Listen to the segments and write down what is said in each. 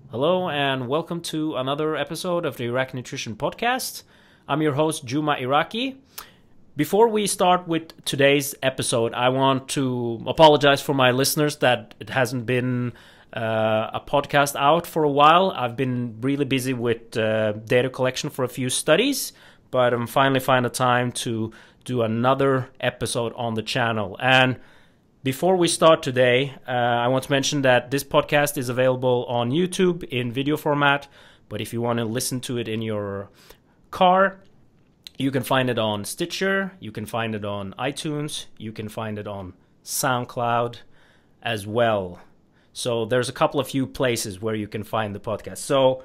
Hello and welcome to another episode of the Iraqi Nutrition Podcast. I'm your host, Juma Iraqi. Before we start with today's episode, I want to apologize for my listeners that it hasn't been a podcast out for a while. I've been really busy with data collection for a few studies, but I'm finally finding the time to do another episode on the channel. And before we start today, I want to mention that this podcast is available on YouTube in video format, but if you want to listen to it in your car, you can find it on Stitcher, you can find it on iTunes, you can find it on SoundCloud as well. So there's a couple of few places where you can find the podcast. So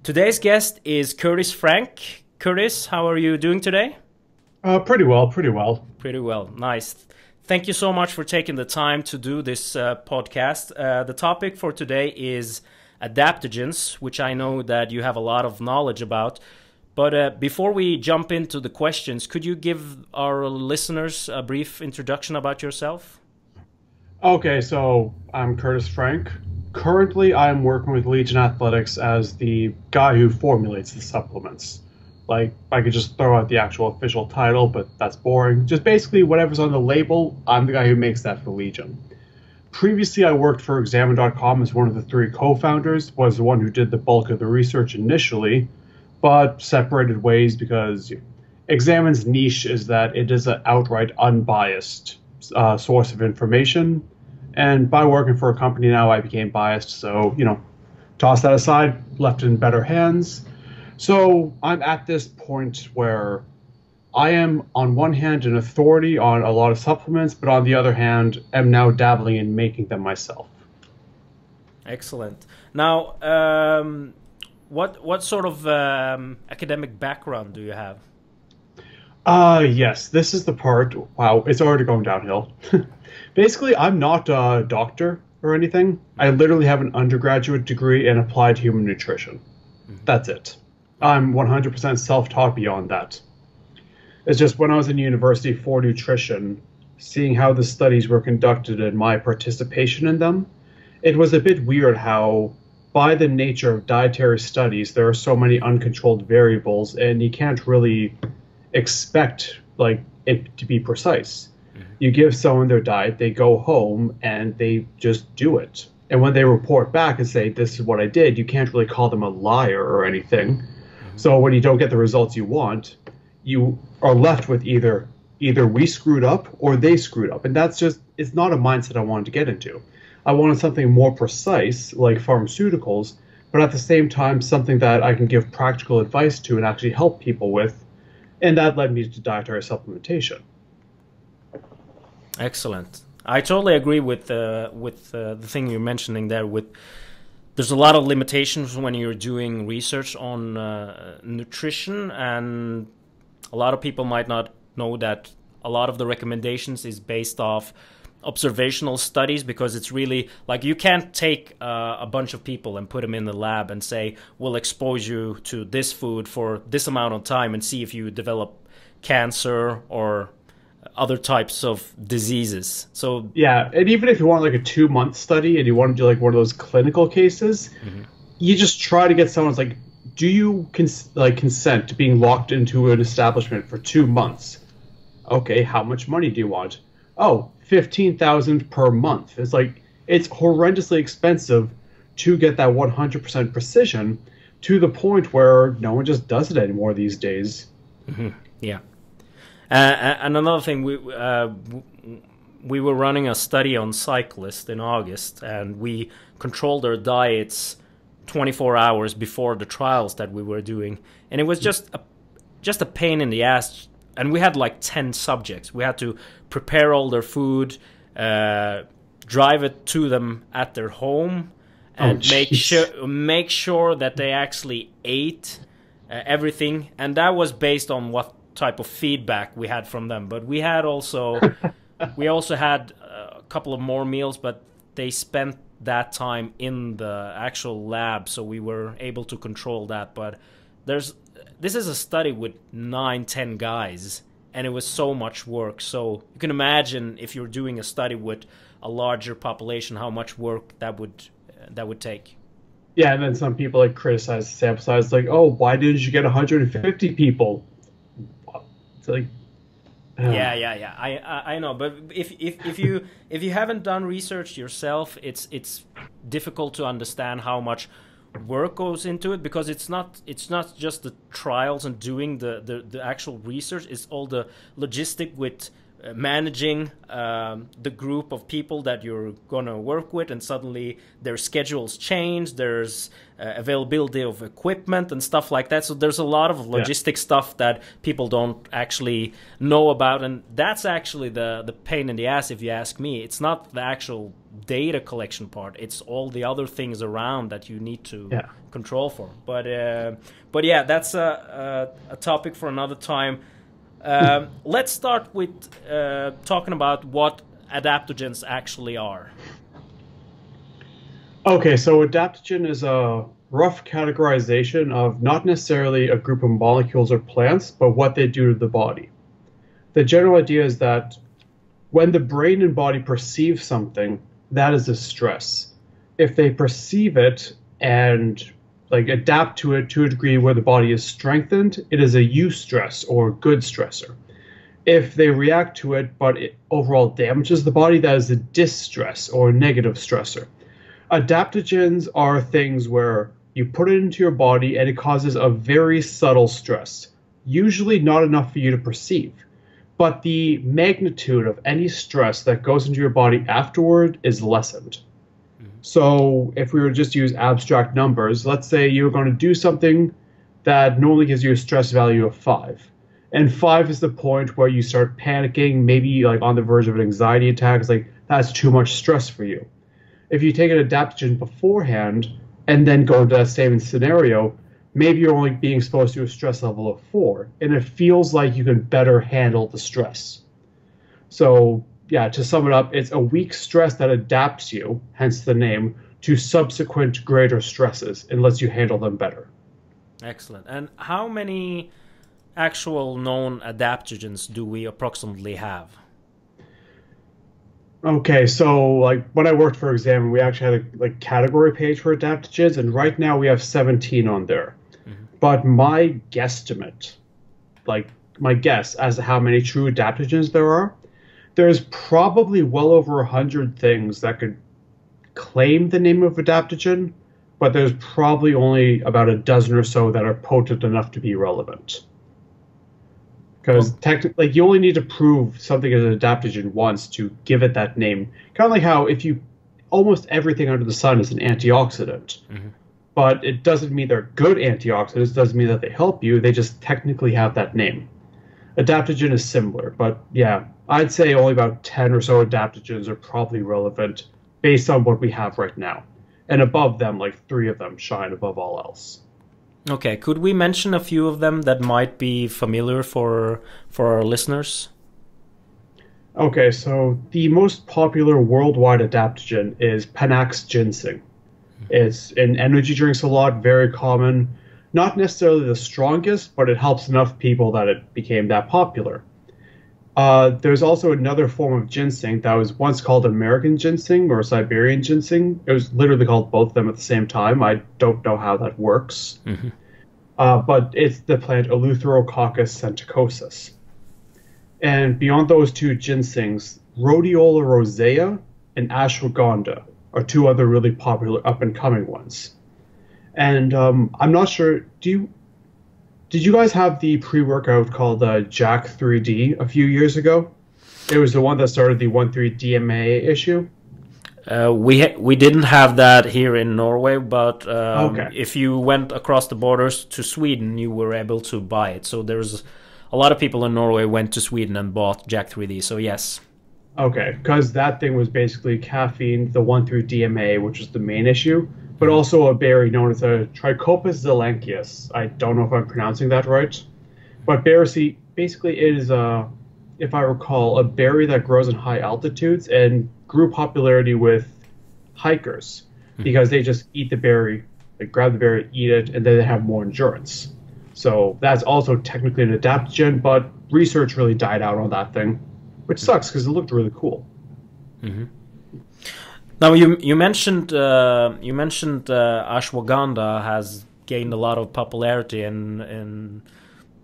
today's guest is Kurtis Frank. Kurtis, how are you doing today? Pretty well. Pretty well, nice. Thank you so much for taking the time to do this podcast. The topic for today is adaptogens, which I know that you have a lot of knowledge about. But before we jump into the questions, could you give our listeners a brief introduction about yourself? Okay, so I'm Kurtis Frank. Currently, I'm working with Legion Athletics as the guy who formulates the supplements. Like, I could just throw out the actual official title, but that's boring. Just basically whatever's on the label, I'm the guy who makes that for Legion. Previously, I worked for Examine.com as one of the three co-founders, was the one who did the bulk of the research initially, but separated ways because Examine's niche is that it is an outright unbiased source of information. And by working for a company now, I became biased. So, toss that aside, left in better hands. So I'm at this point where I am, on one hand, an authority on a lot of supplements, but on the other hand, am now dabbling in making them myself. Excellent. Now, what sort of academic background do you have? Yes, this is the part. Wow, it's already going downhill. Basically, I'm not a doctor or anything. I literally have an undergraduate degree in applied human nutrition. That's it. I'm 100% self-taught beyond that. It's just when I was in university for nutrition, seeing how the studies were conducted and my participation in them, it was a bit weird how, by the nature of dietary studies, there are so many uncontrolled variables, and you can't really expect it to be precise. You give someone their diet, they go home, and they just do it. And when they report back and say, this is what I did, you can't really call them a liar or anything. So when you don't get the results you want, you are left with either we screwed up or they screwed up. And that's just, it's not a mindset I wanted to get into. I wanted something more precise, like pharmaceuticals, but at the same time, something that I can give practical advice to and actually help people with. And that led me to dietary supplementation. Excellent. I totally agree with the thing you're mentioning there. There's a lot of limitations when you're doing research on nutrition, and a lot of people might not know that a lot of the recommendations is based off observational studies, because it's really like you can't take a bunch of people and put them in the lab and say, we'll expose you to this food for this amount of time and see if you develop cancer or other types of diseases. So yeah, and even if you want like a 2-month study and you want to do like one of those clinical cases, you just try to get someone's like, do you consent to being locked into an establishment for 2 months? Okay, how much money do you want? Oh, $15,000 per month. It's like, it's horrendously expensive to get that 100% precision, to the point where no one just does it anymore these days. Yeah. And another thing, we were running a study on cyclists in August, and we controlled their diets 24 hours before the trials that we were doing, and it was just a pain in the ass. And we had like 10 subjects. We had to prepare all their food, drive it to them at their home, and make sure that they actually ate everything. And that was based on what type of feedback we had from them. But we also had a couple of more meals, but they spent that time in the actual lab, so we were able to control that. But this is a study with 9-10 guys, and it was so much work. So you can imagine if you're doing a study with a larger population, how much work that would take. Yeah, and then some people like criticize the sample size, like, oh, why didn't you get 150 people? It's like, yeah. I know, but if you haven't done research yourself, it's difficult to understand how much work goes into it, because it's not just the trials and doing the actual research. It's all the logistic with managing the group of people that you're gonna work with, and suddenly their schedules change. There's availability of equipment and stuff like that. So there's a lot of logistic stuff that people don't actually know about, and that's actually the pain in the ass, if you ask me. It's not the actual data collection part. It's all the other things around that you need to control for. But yeah, that's a topic for another time. Let's start with talking about what adaptogens actually are. Okay, so adaptogen is a rough categorization of not necessarily a group of molecules or plants, but what they do to the body. The general idea is that when the brain and body perceive something, that is a stress. If they perceive it and like adapt to it to a degree where the body is strengthened, it is a eustress or good stressor. If they react to it but it overall damages the body, that is a distress or negative stressor. Adaptogens are things where you put it into your body and it causes a very subtle stress, usually not enough for you to perceive. But the magnitude of any stress that goes into your body afterward is lessened. So if we were to just use abstract numbers, let's say you're going to do something that normally gives you a stress value of 5. And 5 is the point where you start panicking, maybe like on the verge of an anxiety attack. It's like, that's too much stress for you. If you take an adaptogen beforehand and then go into that same scenario, maybe you're only being exposed to a stress level of 4, and it feels like you can better handle the stress. So yeah, to sum it up, it's a weak stress that adapts you, hence the name, to subsequent greater stresses and lets you handle them better. Excellent. And how many actual known adaptogens do we approximately have? Okay, so like when I worked for Examine, we actually had a category page for adaptogens, and right now we have 17 on there. But my guesstimate, like my guess as to how many true adaptogens there are, there's probably well over 100 things that could claim the name of adaptogen, but there's probably only about a dozen or so that are potent enough to be relevant. Because technically, you only need to prove something is an adaptogen once to give it that name. Kind of like how almost everything under the sun is an antioxidant. But it doesn't mean they're good antioxidants, doesn't mean that they help you, they just technically have that name. Adaptogen is similar, but yeah, I'd say only about 10 or so adaptogens are probably relevant based on what we have right now. And above them, like 3 of them shine above all else. Okay, could we mention a few of them that might be familiar for our listeners? Okay, so the most popular worldwide adaptogen is Panax ginseng. It's in energy drinks a lot, very common. Not necessarily the strongest, but it helps enough people that it became that popular. There's also another form of ginseng that was once called American ginseng or Siberian ginseng. It was literally called both of them at the same time. I don't know how that works. But it's the plant Eleutherococcus senticosus. And beyond those 2 ginsengs, Rhodiola rosea and Ashwagandha are 2 other really popular up-and-coming ones. And I'm not sure, did you guys have the pre-workout called Jack 3D a few years ago? It was the one that started the 1,3-DMA issue. We didn't have that here in Norway, but Okay. If you went across the borders to Sweden, you were able to buy it. So there's a lot of people in Norway went to Sweden and bought Jack 3D. So yes. Okay, because that thing was basically caffeine, the 1,3-DMA, which is the main issue, but also a berry known as a Trichopus zelenchius. I don't know if I'm pronouncing that right. But basically it is, if I recall, a berry that grows in high altitudes and grew popularity with hikers because they just eat the berry, they grab the berry, eat it, and then they have more endurance. So that's also technically an adaptogen, but research really died out on that thing, which sucks because it looked really cool. Mm-hmm. Now you mentioned Ashwagandha has gained a lot of popularity in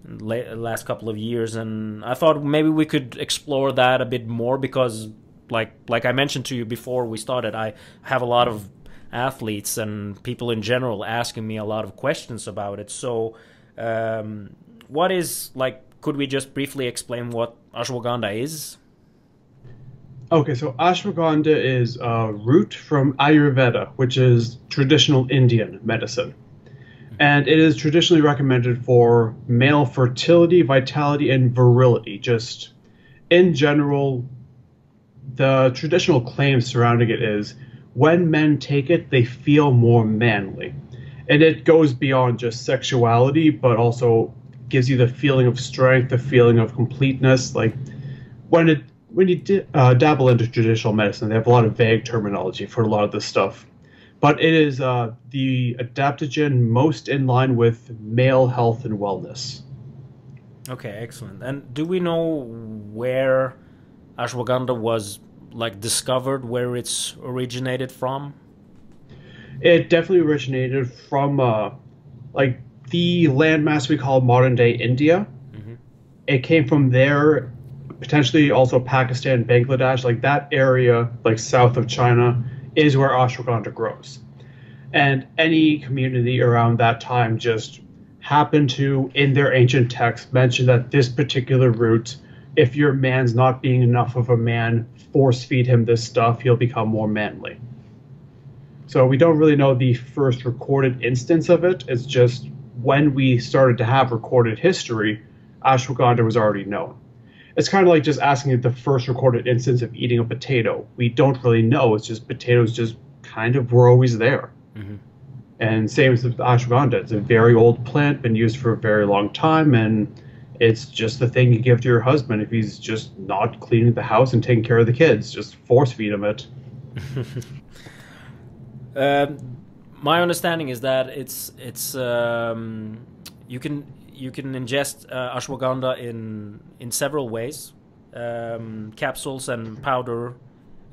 last couple of years, and I thought maybe we could explore that a bit more because, like I mentioned to you before we started, I have a lot of athletes and people in general asking me a lot of questions about it. So, what is could we just briefly explain what Ashwagandha is? Okay, so ashwagandha is a root from Ayurveda, which is traditional Indian medicine. And it is traditionally recommended for male fertility, vitality, and virility. Just in general, the traditional claim surrounding it is when men take it, they feel more manly. And it goes beyond just sexuality, but also gives you the feeling of strength, the feeling of completeness. Like when you dabble into traditional medicine, they have a lot of vague terminology for a lot of this stuff. But it is the adaptogen most in line with male health and wellness. Okay, excellent. And do we know where Ashwagandha was discovered, where it's originated from? It definitely originated from the landmass we call modern day India. Mm-hmm. It came from there, potentially also Pakistan, Bangladesh, like that area, like south of China, is where ashwagandha grows. And any community around that time just happened to, in their ancient texts, mention that this particular root, if your man's not being enough of a man, force feed him this stuff, he'll become more manly. So we don't really know the first recorded instance of it. It's just when we started to have recorded history, ashwagandha was already known. It's kind of like just asking the first recorded instance of eating a potato. We don't really know. It's just potatoes just kind of were always there. Mm-hmm. And same as with ashwagandha. It's a very old plant, been used for a very long time, and it's just the thing you give to your husband if he's just not cleaning the house and taking care of the kids. Just force feed him it. My understanding is that it's you can ingest ashwagandha in several ways. Capsules and powder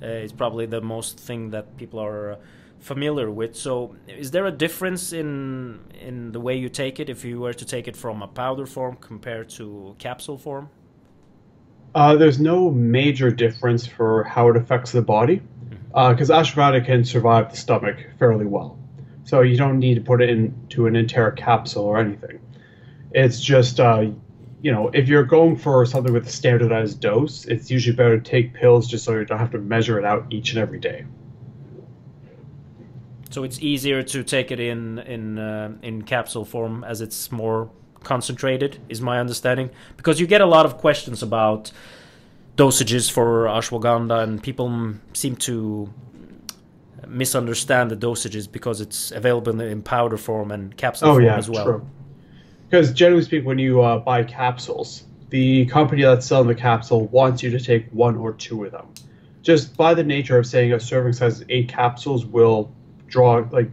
is probably the most thing that people are familiar with. So is there a difference in the way you take it if you were to take it from a powder form compared to capsule form? There's no major difference for how it affects the body because ashwagandha can survive the stomach fairly well. So you don't need to put it into an entire capsule or anything. It's just, if you're going for something with a standardized dose, it's usually better to take pills just so you don't have to measure it out each and every day. So it's easier to take it in capsule form as it's more concentrated, is my understanding. Because you get a lot of questions about dosages for ashwagandha, and people seem to misunderstand the dosages because it's available in powder form and capsule form as well. True. Because generally speaking, when you buy capsules, the company that's selling the capsule wants you to take 1 or 2 of them. Just by the nature of saying a serving size of 8 capsules will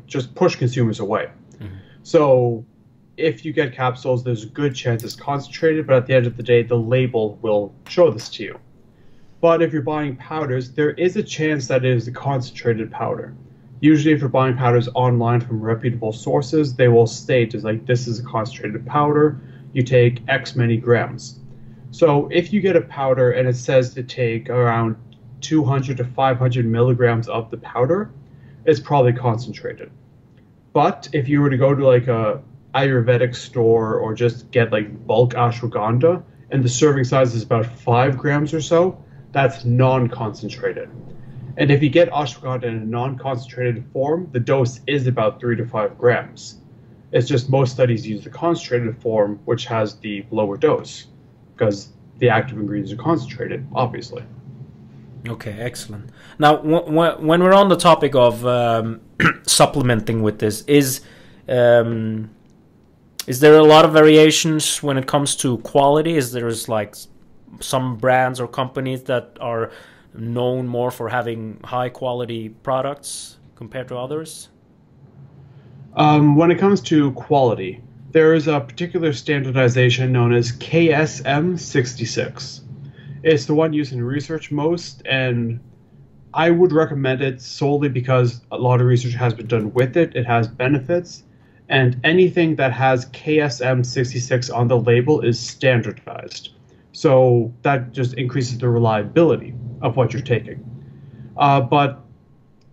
just push consumers away. Mm-hmm. So if you get capsules, there's a good chance it's concentrated, but at the end of the day, the label will show this to you. But if you're buying powders, there is a chance that it is a concentrated powder. Usually if you're buying powders online from reputable sources, they will state this is a concentrated powder, you take X many grams. So if you get a powder and it says to take around 200 to 500 milligrams of the powder, it's probably concentrated. But if you were to go to a Ayurvedic store or just get bulk ashwagandha and the serving size is about 5 grams or so, that's non-concentrated. And if you get ashwagandha in a non-concentrated form, the dose is about 3 to 5 grams. It's just most studies use the concentrated form, which has the lower dose, because the active ingredients are concentrated, obviously. Okay, excellent. Now, when we're on the topic of supplementing with this, is there a lot of variations when it comes to quality? Is there some brands or companies that are known more for having high quality products compared to others? When it comes to quality, There is a particular standardization known as KSM66. It's the one used in research most, and I would recommend it solely because a lot of research has been done with it. It has benefits, and anything that has KSM66 on the label is standardized. So that just increases the reliability of what you're taking. But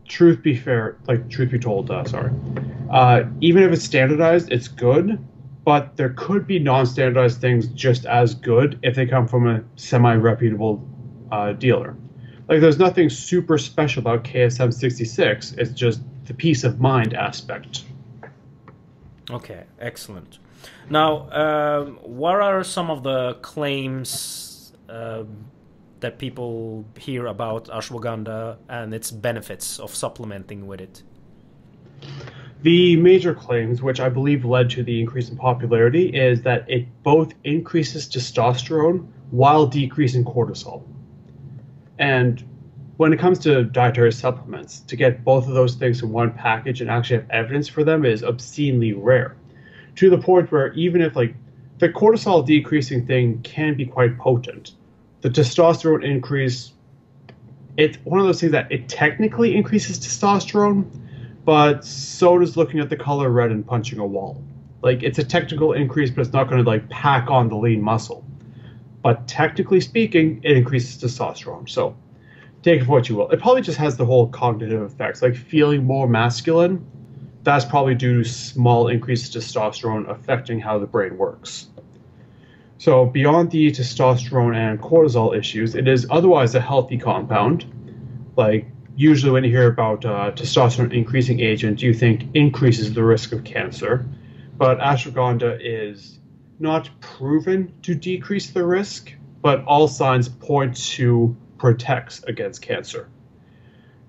truth be told, even if it's standardized, it's good, but there could be non-standardized things just as good if they come from a semi-reputable dealer. Like, there's nothing super special about KSM 66. It's just the peace of mind aspect. Okay, excellent. Now, what are some of the claims that people hear about ashwagandha and its benefits of supplementing with it? The major claims, which I believe led to the increase in popularity, is that it both increases testosterone while decreasing cortisol. And when it comes to dietary supplements, to get both of those things in one package and actually have evidence for them is obscenely rare. To the point where even if, like, the cortisol decreasing thing can be quite potent, the testosterone increase, it's one of those things that it technically increases testosterone, but so does looking at the color red and punching a wall. Like, it's a technical increase, but it's not going to, like, pack on the lean muscle. But technically speaking, it increases testosterone. So take it for what you will. It probably just has the whole cognitive effects, like feeling more masculine. That's probably due to small increases in testosterone affecting how the brain works. So beyond the testosterone and cortisol issues, it is otherwise a healthy compound. Like, usually when you hear about testosterone increasing agent, you think increases the risk of cancer. But ashwagandha is not proven to decrease the risk, but all signs point to protects against cancer.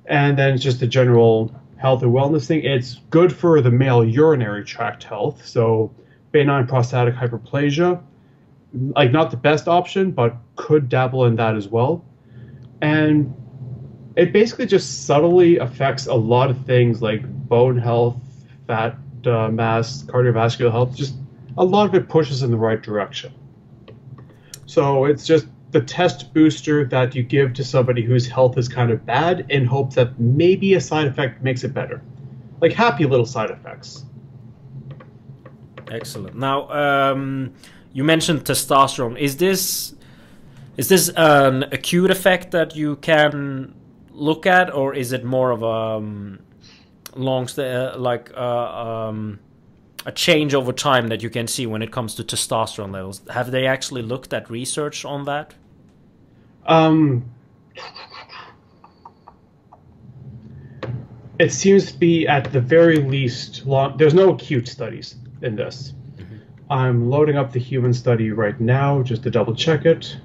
And then it's just the general health and wellness thing. It's good for the male urinary tract health. So benign prostatic hyperplasia, like, not the best option, but could dabble in that as well. And it basically just subtly affects a lot of things like bone health, fat mass, cardiovascular health. Just a lot of it pushes in the right direction. So it's just the test booster that you give to somebody whose health is kind of bad in hopes that maybe a side effect makes it better. Like, happy little side effects. Excellent. Now, you mentioned testosterone. Is this an acute effect that you can look at, or is it more of a a change over time that you can see when it comes to testosterone levels? Have they actually looked at research on that? It seems to be at the very least long. There's no acute studies in this. Mm-hmm. I'm loading up the human study right now just to double check it.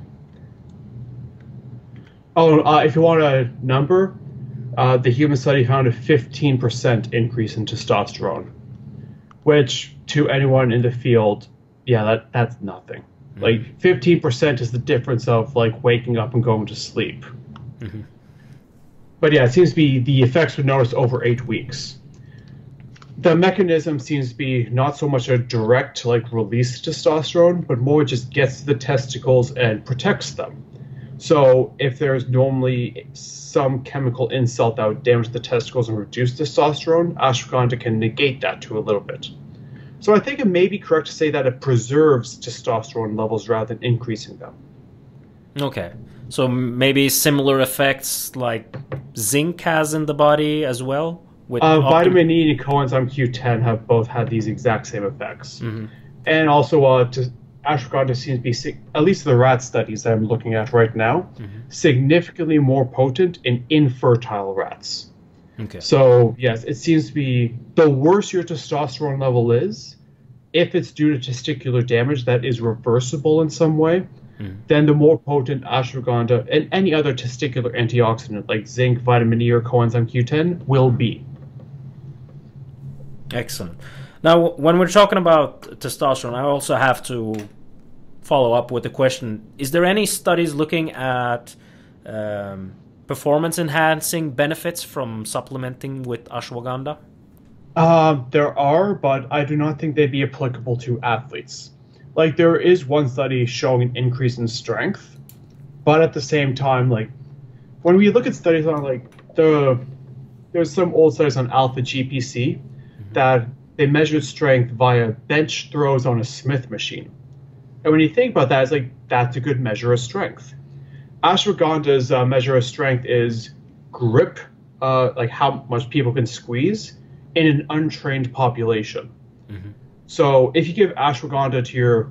Oh, if you want a number, the human study found a 15% increase in testosterone, which to anyone in the field, yeah, that's nothing. Mm-hmm. Like, 15% is the difference of, like, waking up and going to sleep. Mm-hmm. But yeah, it seems to be the effects were noticed over 8 weeks. The mechanism seems to be not so much a direct, like, release of testosterone, but more just gets to the testicles and protects them. So if there's normally some chemical insult that would damage the testicles and reduce testosterone, ashwagandha can negate that to a little bit. So I think it may be correct to say that it preserves testosterone levels rather than increasing them. Okay. So maybe similar effects like zinc has in the body as well? With vitamin E and coenzyme Q10 have both had these exact same effects. Mm-hmm. And also ashwagandha seems to be, at least the rat studies that I'm looking at right now, mm-hmm. significantly more potent in infertile rats. Okay. So, yes, it seems to be the worse your testosterone level is, if it's due to testicular damage that is reversible in some way, then the more potent ashwagandha and any other testicular antioxidant like zinc, vitamin E, or coenzyme Q10 will be. Excellent. Now, when we're talking about testosterone, I also have to follow up with the question, is there any studies looking at performance-enhancing benefits from supplementing with ashwagandha? There are, but I do not think they'd be applicable to athletes. Like, there is one study showing an increase in strength, but at the same time, like, when we look at studies on, like, there's some old studies on alpha GPC that they measured strength via bench throws on a Smith machine. And when you think about that, it's like, that's a good measure of strength. Ashwagandha's measure of strength is grip, like how much people can squeeze in an untrained population. Mm-hmm. So if you give ashwagandha to your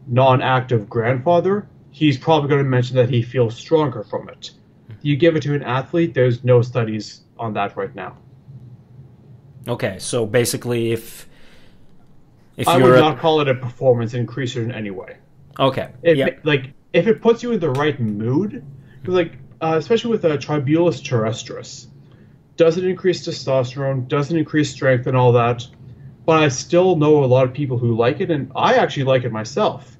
non-active grandfather, he's probably going to mention that he feels stronger from it. You give it to an athlete, there's no studies on that right now. Okay, so basically, if I would not call it a performance increaser in any way. Okay, Like, if it puts you in the right mood, like especially with Tribulus terrestris, doesn't increase testosterone, doesn't increase strength and all that, but I still know a lot of people who like it, and I actually like it myself,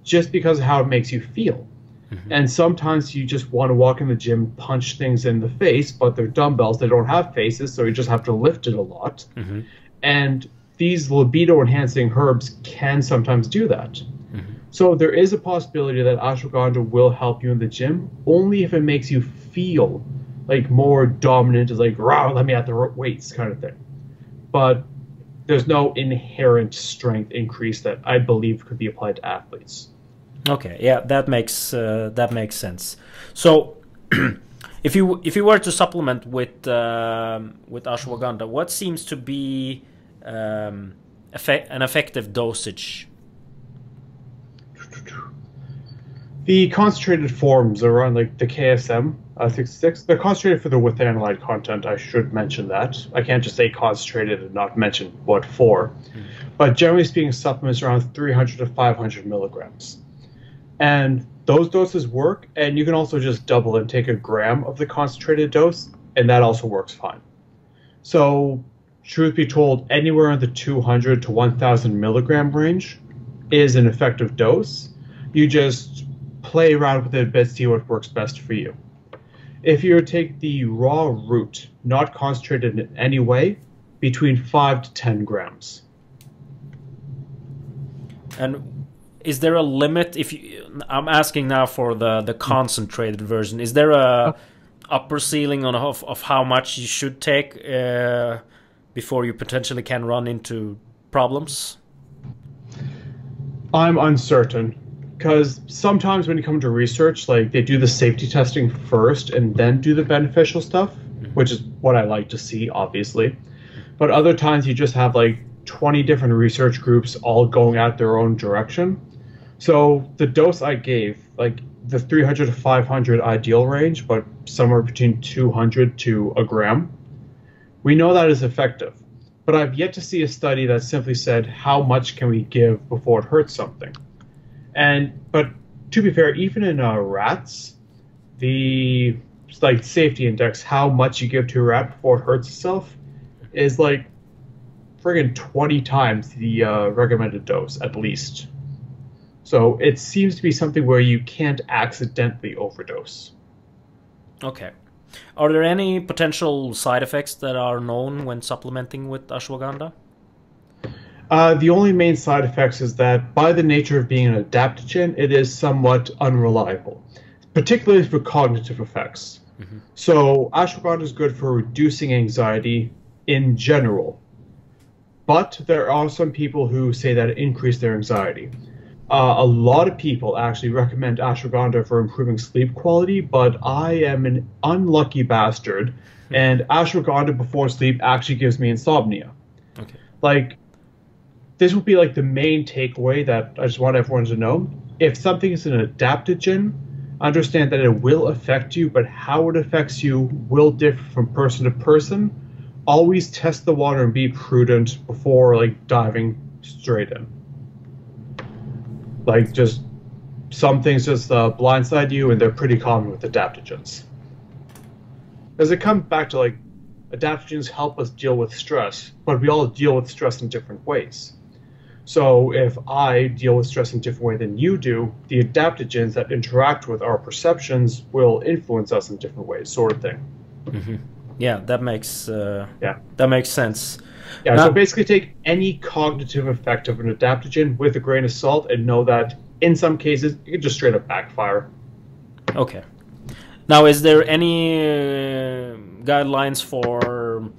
just because of how it makes you feel. Mm-hmm. And sometimes you just want to walk in the gym, punch things in the face, but they're dumbbells, they don't have faces, so you just have to lift it a lot. Mm-hmm. And these libido-enhancing herbs can sometimes do that. Mm-hmm. So there is a possibility that ashwagandha will help you in the gym, only if it makes you feel like more dominant, is like, rah, let me at the weights kind of thing. But there's no inherent strength increase that I believe could be applied to athletes. Okay, yeah, that makes sense. So, if you were to supplement with ashwagandha, what seems to be an effective dosage? The concentrated forms are on like the KSM 66. They're concentrated for the withanolide content. I should mention that. I can't just say concentrated and not mention what for. But generally speaking, supplements are around 300 to 500 milligrams. And those doses work, and you can also just double and take a gram of the concentrated dose, and that also works fine. So, truth be told, anywhere in the 200 to 1,000 milligram range is an effective dose. You just play around with it a bit, see what works best for you. If you take the raw root, not concentrated in any way, between 5 to 10 grams. And is there a limit? I'm asking now for the concentrated version. Is there a upper ceiling of how much you should take before you potentially can run into problems? I'm uncertain, because sometimes when you come to research, like, they do the safety testing first and then do the beneficial stuff, which is what I like to see, obviously. But other times you just have like 20 different research groups all going out their own direction. So the dose I gave, like the 300 to 500 ideal range, but somewhere between 200 to a gram, we know that is effective. But I've yet to see a study that simply said, how much can we give before it hurts something? But to be fair, even in rats, the like safety index, how much you give to a rat before it hurts itself, is like friggin' 20 times the recommended dose, at least. So it seems to be something where you can't accidentally overdose. Okay. Are there any potential side effects that are known when supplementing with ashwagandha? The only main side effects is that by the nature of being an adaptogen, it is somewhat unreliable, particularly for cognitive effects. Mm-hmm. So ashwagandha is good for reducing anxiety in general, but there are some people who say that it increases their anxiety. A lot of people actually recommend ashwagandha for improving sleep quality, but I am an unlucky bastard, and ashwagandha before sleep actually gives me insomnia. Okay. Like, this would be like the main takeaway that I just want everyone to know. If something is an adaptogen, understand that it will affect you, but how it affects you will differ from person to person. Always test the water and be prudent before like diving straight in. Like, just some things just blindside you, and they're pretty common with adaptogens. As it comes back to, like, adaptogens help us deal with stress, but we all deal with stress in different ways. So if I deal with stress in a different way than you do, the adaptogens that interact with our perceptions will influence us in different ways, sort of thing. Mm-hmm. Yeah, that makes sense. Yeah, Now, so basically take any cognitive effect of an adaptogen with a grain of salt and know that in some cases it can just straight up backfire. okay. Now, is there any guidelines for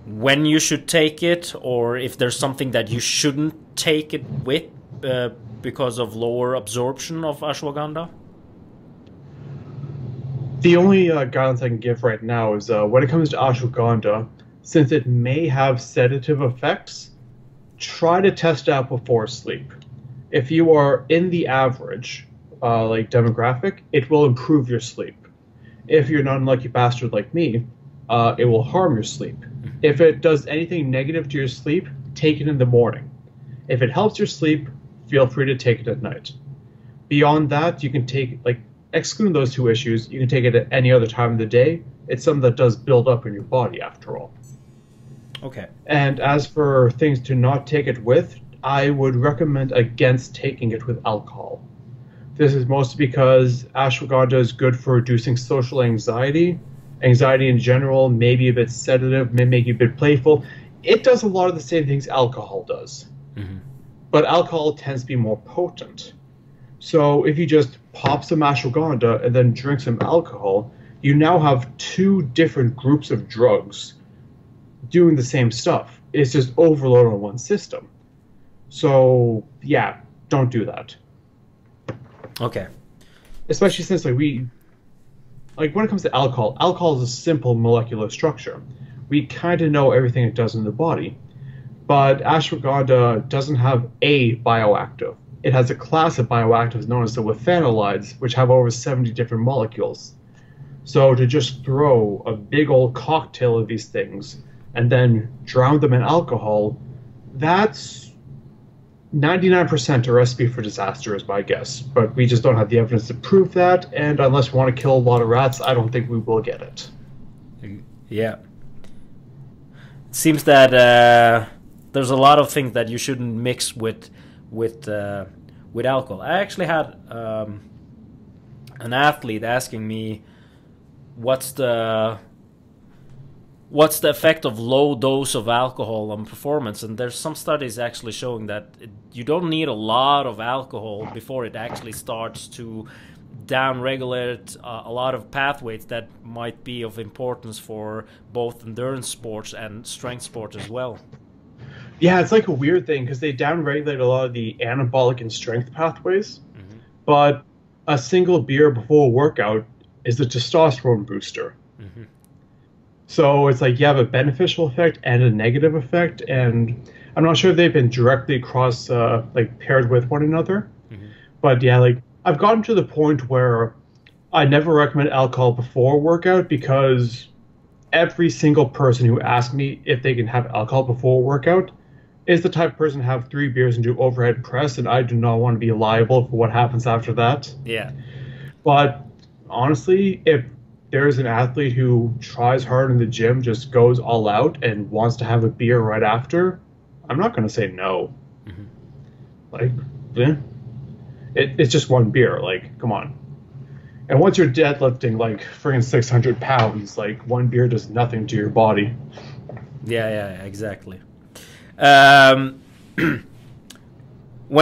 when you should take it, or if there's something that you shouldn't take it with because of lower absorption of ashwagandha? The only guidance I can give right now is when it comes to ashwagandha, since it may have sedative effects, try to test out before sleep. If you are in the average like demographic, it will improve your sleep. If you're an unlucky bastard like me, it will harm your sleep. If it does anything negative to your sleep, take it in the morning. If it helps your sleep, feel free to take it at night. Beyond that, you can take, like, excluding those two issues, you can take it at any other time of the day. It's something that does build up in your body after all. Okay. And as for things to not take it with, I would recommend against taking it with alcohol. This is mostly because ashwagandha is good for reducing social anxiety. Anxiety in general, maybe a bit sedative, may make you a bit playful. It does a lot of the same things alcohol does. Mm-hmm. But alcohol tends to be more potent. So if you just pop some ashwagandha and then drink some alcohol, you now have two different groups of drugs doing the same stuff. It's just overload on one system. So yeah, don't do that. Okay. Especially since when it comes to alcohol is a simple molecular structure. We kind of know everything it does in the body. But ashwagandha doesn't have a bioactive. It has a class of bioactives known as the withanolides, which have over 70 different molecules. So to just throw a big old cocktail of these things and then drown them in alcohol, that's 99% a recipe for disaster is my guess. But we just don't have the evidence to prove that, and unless we want to kill a lot of rats, I don't think we will get it. Yeah. It seems that there's a lot of things that you shouldn't mix with alcohol. I actually had an athlete asking me what's the effect of low dose of alcohol on performance, and there's some studies actually showing that you don't need a lot of alcohol before it actually starts to down-regulate a lot of pathways that might be of importance for both endurance sports and strength sports as well. Yeah, it's like a weird thing because they down-regulate a lot of the anabolic and strength pathways, but a single beer before a workout is a testosterone booster. Mm-hmm. So it's like you have a beneficial effect and a negative effect, and I'm not sure if they've been directly paired with one another. Mm-hmm. But yeah, I've gotten to the point where I never recommend alcohol before a workout because every single person who asks me if they can have alcohol before a workout is the type of person to have 3 beers and do overhead press, and I do not want to be liable for what happens after that. Yeah. But honestly, if there's an athlete who tries hard in the gym, just goes all out and wants to have a beer right after, I'm not going to say no. Mm-hmm. It's just one beer. Come on. And once you're deadlifting friggin' 600 pounds, one beer does nothing to your body. Yeah, exactly. When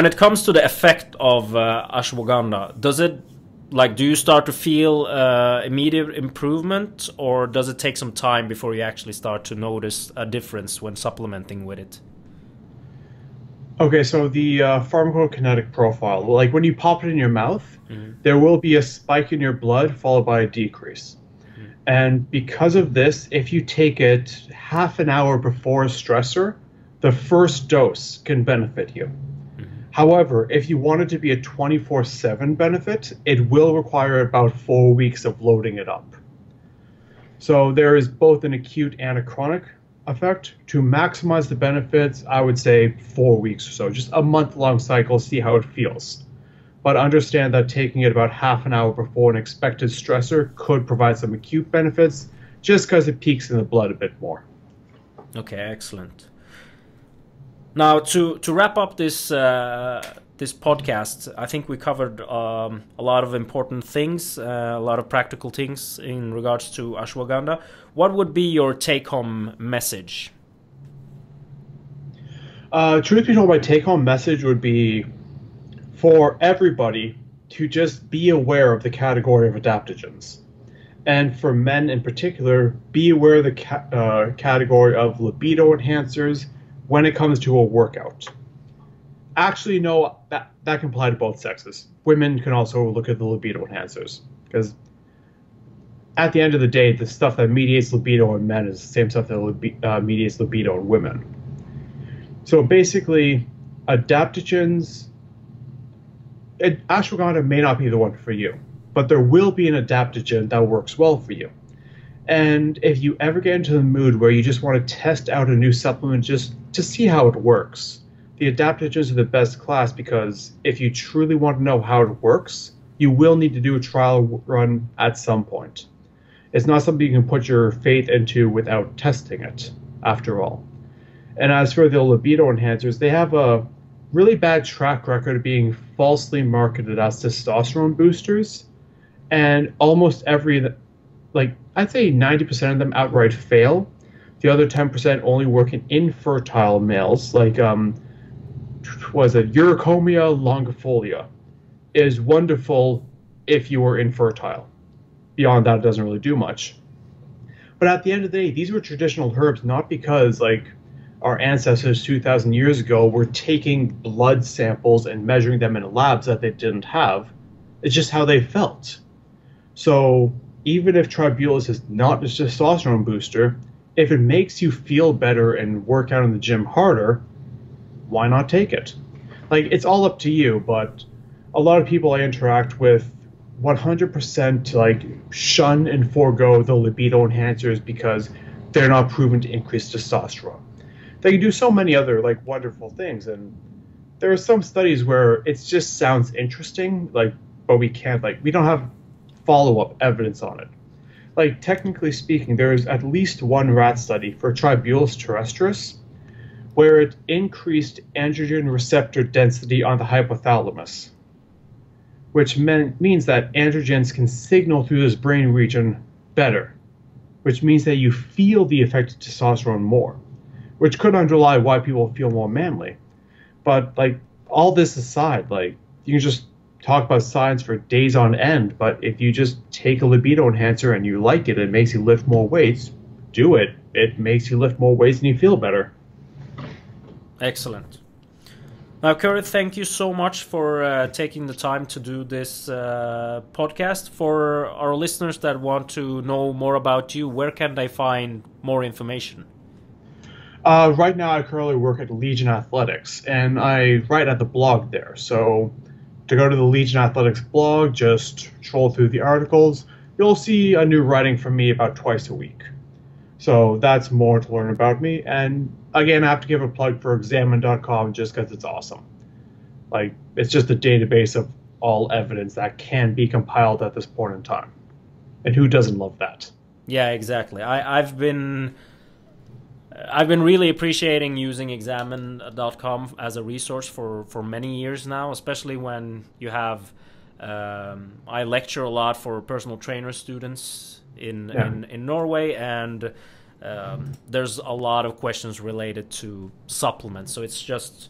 it comes to the effect of ashwagandha, does it do you start to feel immediate improvement, or does it take some time before you actually start to notice a difference when supplementing with it? Okay, so the pharmacokinetic profile, when you pop it in your mouth, mm-hmm. there will be a spike in your blood followed by a decrease. Mm-hmm. And because of this, if you take it half an hour before a stressor, the first dose can benefit you. However, if you want it to be a 24/7 benefit, it will require about 4 weeks of loading it up. So there is both an acute and a chronic effect. To maximize the benefits, I would say 4 weeks or so, just a month-long cycle, see how it feels. But understand that taking it about half an hour before an expected stressor could provide some acute benefits, just because it peaks in the blood a bit more. Okay, excellent. Now, to wrap up this this podcast, I think we covered a lot of important things, a lot of practical things in regards to ashwagandha. What would be your take-home message? Truth be told, my take-home message would be for everybody to just be aware of the category of adaptogens. And for men in particular, be aware of the category of libido enhancers when it comes to a workout. Actually, no, that can apply to both sexes. Women can also look at the libido enhancers, because at the end of the day, the stuff that mediates libido in men is the same stuff that mediates libido in women. So basically, adaptogens, ashwagandha may not be the one for you, but there will be an adaptogen that works well for you. And if you ever get into the mood where you just want to test out a new supplement just to see how it works, the adaptogens are the best class, because if you truly want to know how it works, you will need to do a trial run at some point. It's not something you can put your faith into without testing it, after all. And as for the libido enhancers, they have a really bad track record of being falsely marketed as testosterone boosters. And almost every, I'd say 90% of them outright fail. The other 10% only work in infertile males, Uricomia longifolia is wonderful if you were infertile. Beyond that, it doesn't really do much. But at the end of the day, these were traditional herbs, not because, our ancestors 2,000 years ago were taking blood samples and measuring them in labs that they didn't have. It's just how they felt. So even if Tribulus is not a testosterone booster, if it makes you feel better and work out in the gym harder, why not take it? It's all up to you, but a lot of people I interact with 100% shun and forego the libido enhancers because they're not proven to increase testosterone. They can do so many other wonderful things, and there are some studies where it just sounds interesting, but we can't we don't have follow-up evidence on it. Technically speaking, there is at least one rat study for Tribulus terrestris where it increased androgen receptor density on the hypothalamus, which means that androgens can signal through this brain region better, which means that you feel the effect of testosterone more, which could underlie why people feel more manly. But all this aside, you can just talk about science for days on end, but if you just take a libido enhancer and you like it, it makes you lift more weights, do it. It makes you lift more weights and you feel better. Excellent. Now, Kurtis, thank you so much for taking the time to do this podcast. For our listeners that want to know more about you, where can they find more information? Right now, I currently work at Legion Athletics, and I write at the blog there. So to go to the Legion Athletics blog, just troll through the articles. You'll see a new writing from me about twice a week. So that's more to learn about me. And again, I have to give a plug for examine.com just because it's awesome. It's just a database of all evidence that can be compiled at this point in time. And who doesn't love that? Yeah, exactly. I've been really appreciating using examine.com as a resource for many years now, especially when you have I lecture a lot for personal trainer students in Norway, and there's a lot of questions related to supplements, so it's just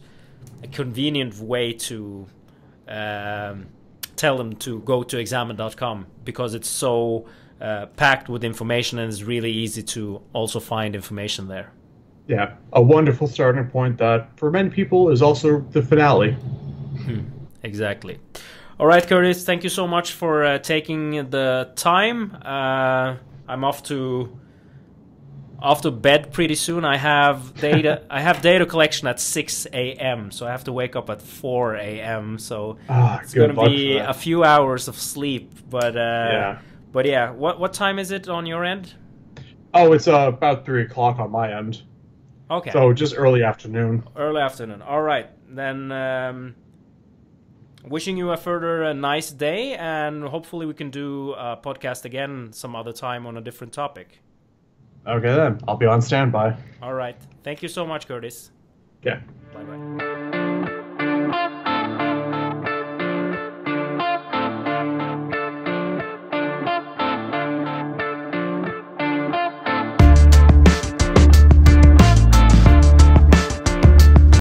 a convenient way to tell them to go to examine.com because it's so packed with information, and it's really easy to also find information there. Yeah, a wonderful starting point that for many people is also the finale. Exactly. All right, Kurtis, thank you so much for taking the time. I'm off to bed pretty soon. I have data collection at 6 a.m. so I have to wake up at 4 a.m. so it's going to be a few hours of sleep. But yeah, what time is it on your end? Oh, it's about 3 o'clock on my end. Okay. So just early afternoon. Early afternoon. All right. Then wishing you a further nice day, and hopefully we can do a podcast again some other time on a different topic. Okay then. I'll be on standby. All right. Thank you so much, Kurtis. Yeah. Bye-bye.